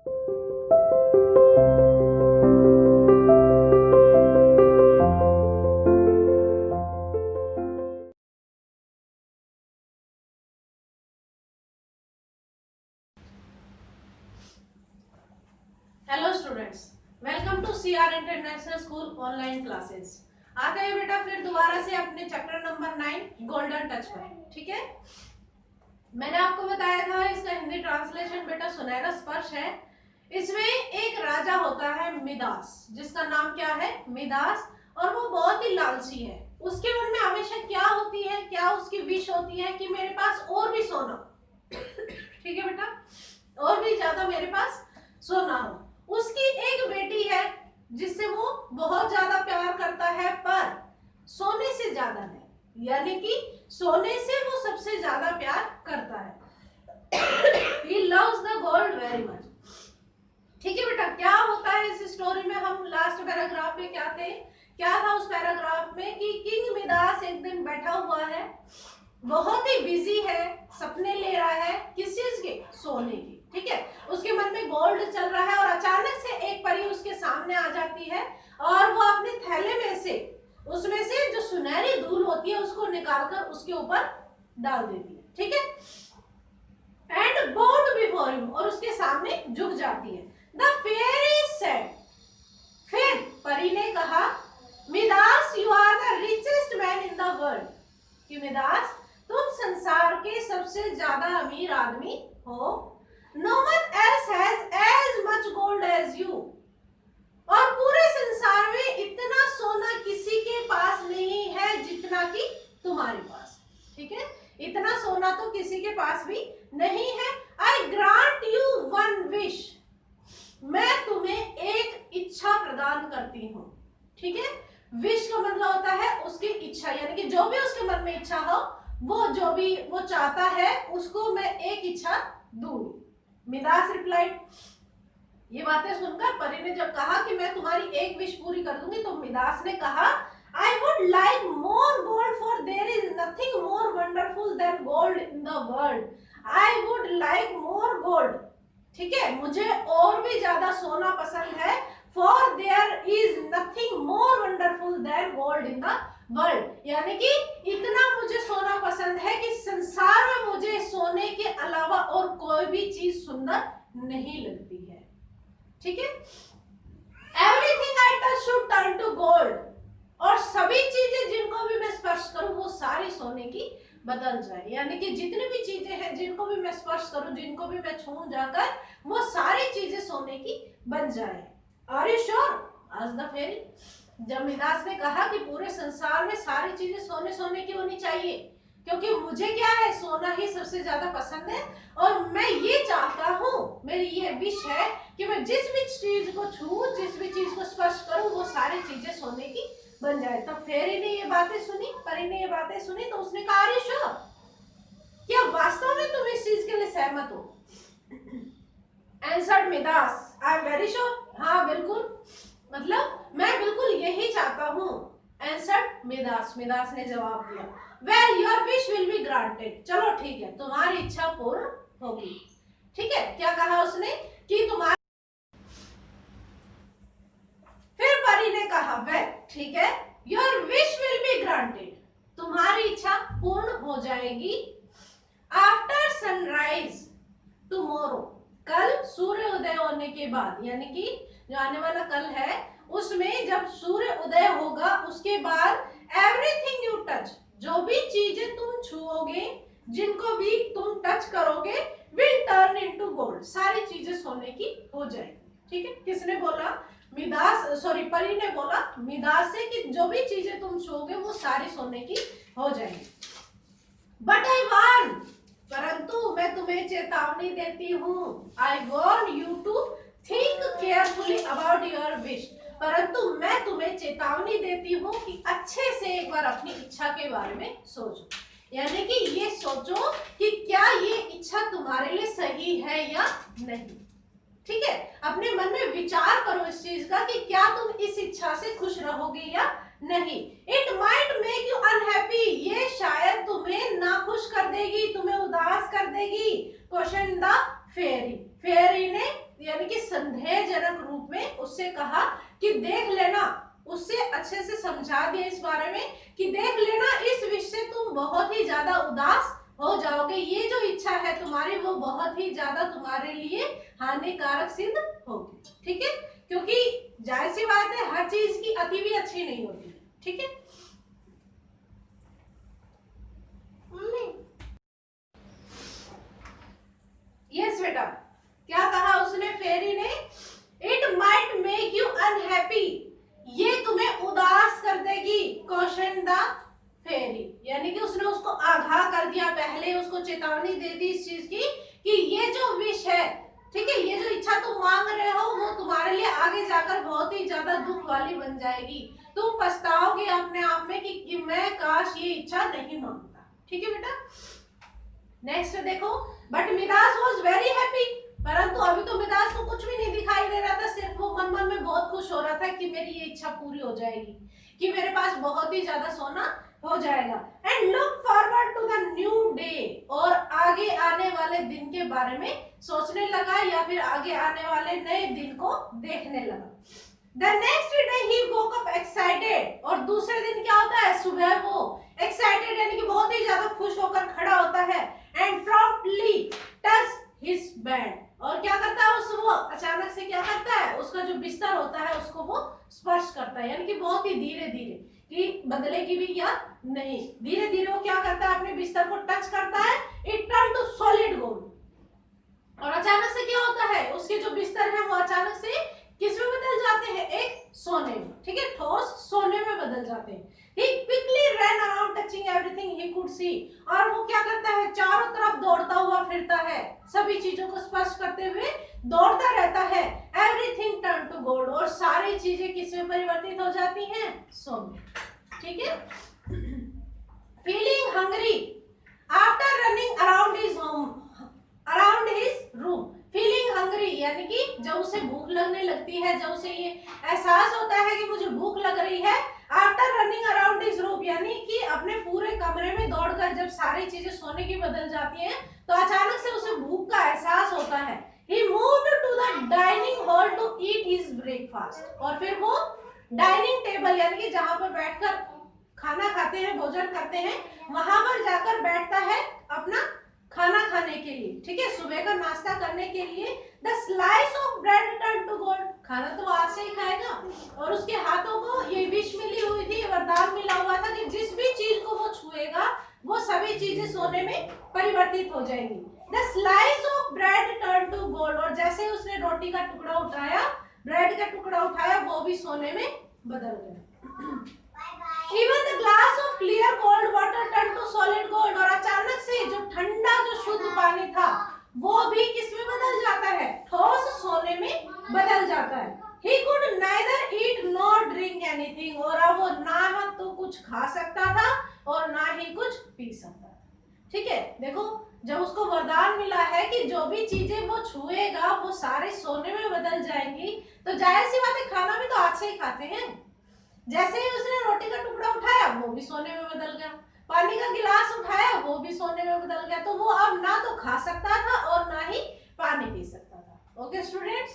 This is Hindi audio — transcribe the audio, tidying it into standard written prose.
Hello students, welcome to CR international school online classes. आ गए बेटा फिर दोबारा से अपने चैप्टर नंबर 9 गोल्डन टच पर। ठीक है, मैंने आपको बताया था इसका हिंदी ट्रांसलेशन बेटा सुनहरा स्पर्श है। इसमें एक राजा होता है मिदास, जिसका नाम क्या है? मिदास। और वो बहुत ही लालची है। उसके मन में हमेशा क्या होती है, क्या उसकी विश होती है कि मेरे पास और भी सोना हो। ठीक है बेटा, और भी ज्यादा मेरे पास सोना हो। उसकी एक बेटी है जिससे वो बहुत ज्यादा प्यार करता है, पर सोने से ज्यादा नहीं, यानी कि सोने से वो सबसे ज्यादा प्यार करता है। He loves the gold very much। ठीक है बेटा, क्या होता है इस स्टोरी में? हम लास्ट पैराग्राफ में क्या था उस पैराग्राफ में कि किंग मिदास एक दिन बैठा हुआ है, बहुत ही बिजी है, सपने ले रहा है, किस चीज के? सोने की। ठीक है, उसके मन में गोल्ड चल रहा है और अचानक से एक परी उसके सामने आ जाती है और वो अपने थैले में से उसमें से जो सुनहरी धूल होती है उसको निकालकर उसके ऊपर डाल देती है। ठीक है, एंड बोड बिफोर हिम, और उसके सामने झुक जाती है। द फेयरी सेड, फिर परी ने कहा, Midas you are the richest man in the world, कि मिदास तुम संसार के सबसे ज्यादा अमीर आदमी हो। No one else has as much gold as you, और पूरे संसार में इतना सोना किसी के पास नहीं है जितना कि तुम्हारे पास। ठीक है, इतना सोना तो किसी के पास भी नहीं है। I grant you one wish, मैं तुम्हें एक इच्छा प्रदान करती हूँ। ठीक है, विश का मतलब होता है उसकी इच्छा, यानी कि जो भी उसके मन में इच्छा हो, वो जो भी वो चाहता है उसको मैं एक इच्छा दूंगी। मिदास रिप्लाइड, ये बातें सुनकर परी ने जब कहा कि मैं तुम्हारी एक विश पूरी कर दूंगी, तो मिदास ने कहा, I would like more gold, for there is nothing more wonderful than gold in the world. I would like more gold. ठीक है, मुझे और भी ज्यादा सोना पसंद है। For there is nothing more wonderful than gold in the world, यानी कि इतना मुझे सोना पसंद है कि संसार में मुझे सोने के अलावा और कोई भी चीज सुंदर नहीं लगती है। ठीक है, everything I touch should turn to gold, और सभी चीजें जिनको भी मैं स्पर्श करूं वो सारी सोने की बदल जाए, यानी कि जितनी भी चीजें हैं जिनको भी मैं स्पर्श करूं, जिनको भी मैं छूं जाकर, वो सारी चीजें सोने की बन जाए। Are you sure? आज द फेरी, जब मिदास ने कहा कि पूरे संसार में सारी चीजें सोने सोने की होनी चाहिए, क्योंकि मुझे क्या है, सोना ही सबसे ज्यादा पसंद है, और मैं ये चाहता हूँ, मेरी ये विश है कि मैं जिस भी चीज को छूं, जिस भी चीज को स्पर्श करूं, वो सारी चीजें सोने की बन जाए। तब फेरी ने ये बातें सुनी, परी ने ये बातें सुनी, तो उसने कहा, अरे श्योर, क्या वास्तव में तुम इस चीज के लिए सहमत हो? Answered Midas, I am very sure, हाँ बिल्कुल, मतलब मैं बिल्कुल यही चाहता हूँ। आंसर्ड मिदास, मिदास ने जवाब दिया, well your wish will be granted, चलो ठीक है, तुम्हारी इच्छा पूर्ण होगी। ठीक है, क्या कहा उसने कि तुम्हारी, फिर परी ने कहा, वेल ठीक है, your wish will be granted, तुम्हारी इच्छा पूर्ण हो जाएगी। आफ्टर सनराइज टुमारो, कल सूर्य उदय होने के बाद, यानी कि जो आने वाला कल है उसमें जब सूर्य उदय होगा उसके बाद, एवरीथिंग यू टच, जो भी चीजें तुम छुओगे, जिनको भी तुम टच करोगे, विल टर्न इनटू गोल्ड, सारी चीजें सोने की हो जाएगी। ठीक है, किसने बोला? मिदास, सॉरी परी ने बोला मिदास से कि जो भी चीजें तुम छुओगे वो सारी सोने की हो जाएगी। बट आई वार्न, परंतु मैं तुम्हें चेतावनी देती हूँ, I warn you to think carefully about your wish, परंतु मैं तुम्हें चेतावनी देती हूँ कि अच्छे से एक बार अपनी इच्छा के बारे में सोचो, यानी कि ये सोचो कि क्या ये इच्छा तुम्हारे लिए सही है या नहीं। ठीक है, अपने मन में विचार करो इस चीज का कि क्या तुम इस इच्छा से खुश रहोगे या नहीं। It might make you unhappy, ये शायद तुम्हें नाखुश कर देगी, तुम्हें उदास कर देगी। क्वेश्चन द फेरी, फेरी ने यानी कि उससे कहा कि देख लेना, उससे अच्छे से समझा दिया इस बारे में कि देख लेना इस विष से तुम बहुत ही ज्यादा उदास हो जाओगे, ये जो इच्छा है तुम्हारी वो बहुत ही ज्यादा तुम्हारे लिए हानिकारक सिद्ध होगी। ठीक है, क्योंकि जाहिर सी बात है हर चीज की अति भी अच्छी नहीं होती। ठीक है, यस बेटा, क्या कहा उसने फेरी ने? It might make you unhappy, ये तुम्हें उदास कर देगी। क्वेश्चन द फेरी, यानी कि उसने उसको आगाह कर दिया, पहले उसको चेतावनी दे दी इस चीज की कि ये जो विश है, ठीक है, ये जो इच्छा तुम मांग रहे हो वो तुम्हारे लिए आगे जाकर बहुत ही ज्यादा दुख वाली बन जाएगी। तुम पछताओगे अपने आप में कि मैं काश ये इच्छा नहीं मांगता। ठीक है बेटा, नेक्स्ट देखो, but Midas was very happy, परंतु अभी तो मिदास को कुछ भी नहीं दिखाई दे रहा था, सिर्फ वो मन मन में बहुत खुश हो रहा था कि मेरी ये इच्छा पूरी हो जाएगी, कि मेरे पास बहुत ही ज्यादा सोना हो जाएगा। And look forward to the new day, और आगे आने वाले दिन के बारे में सोचने लगा या फिर आगे आने वाले नए दिन को देखने लगा। The next day he woke up excited, और दूसरे दिन क्या होता है, सुबह वो excited यानी कि बहुत ही ज्यादा खुश होकर खड़ा होता है। And promptly touched his bed, और क्या करता है वो अचानक से क्या करता है, उसका जो बिस्तर होता है उसको वो स्पर्श करता है, यानी कि बहुत ही धीरे धीरे, कि बदलेगी भी या नहीं, धीरे धीरे वो क्या करता है, अपने बिस्तर को टच करता है। It turned to solid gold, और अचानक से क्या होता है, उसके जो बिस्तर है वो अचानक से किस में बदल जाते हैं, एक सोने में। ठीक है, ठोस सोने में बदल जाते हैं। He quickly ran around touching everything he could see, और वो क्या करता है, चारों तरफ दौड़ता हुआ फिरता है, सभी चीजों को स्पर्श करते हुए दौड़ता रहता है। Everything turned to gold, और सारी चीजें किस में परिवर्तित हो जाती हैं, सोने। ठीक है, feeling hungry after running around his home, around his room, feeling hungry यानी कि जब उसे भूख लगने लगती है, जब उसे ये एहसास होता है कि मुझे भूख लग रही है। After running around his room, यानी कि अपने पूरे कमरे में दौड़कर जब सारी चीजें सोने की बदल जाती हैं तो अचानक से उसे भूख का एहसास होता है। He moved to the dining hall to eat his breakfast, और फिर वो डाइनिंग टेबल यानी कि जहां पर बैठकर खाना खाते हैं, भोजन करते हैं, वहां पर जाकर बैठता है अपना खाना खाने के लिए। ठीक है, सुबह का नाश्ता करने के लिए। The slice of bread turn to gold, खाना तो आज से ही खाएगा, और उसके हाथों को ये विश मिली हुई थी, वरदान मिला हुआ था कि जिस भी चीज को वो छुएगा वो सभी चीजें सोने में परिवर्तित हो जाएंगी। The slice of bread turn to gold, और जैसे ही उसने रोटी का टुकड़ा उठाया, ब्रेड का टुकड़ा उठाया, वो भी सोने में बदल गया। Even the glass of clear cold water turned to solid gold, और अचानक से जो ठंडा जो शुद्ध पानी था वो भी किस में बदल जाता है, ठोस सोने में बदल जाता है। He could neither eat nor drink anything, और अब वो ना तो कुछ खा सकता था और ना ही कुछ पी सकता था। ठीक है, देखो जब उसको वरदान मिला है कि जो भी चीजें वो छुएगा वो सारे सोने में बदल जाएंगी, तो जाहिर सी बात है खाना भी तो आज से ही खाते हैं। जैसे ही उसने रोटी का टुकड़ा उठाया वो भी सोने में बदल गया, पानी का गिलास उठाया वो भी सोने में बदल गया, तो वो अब ना तो खा सकता था और ना ही पानी पी सकता था। Okay students,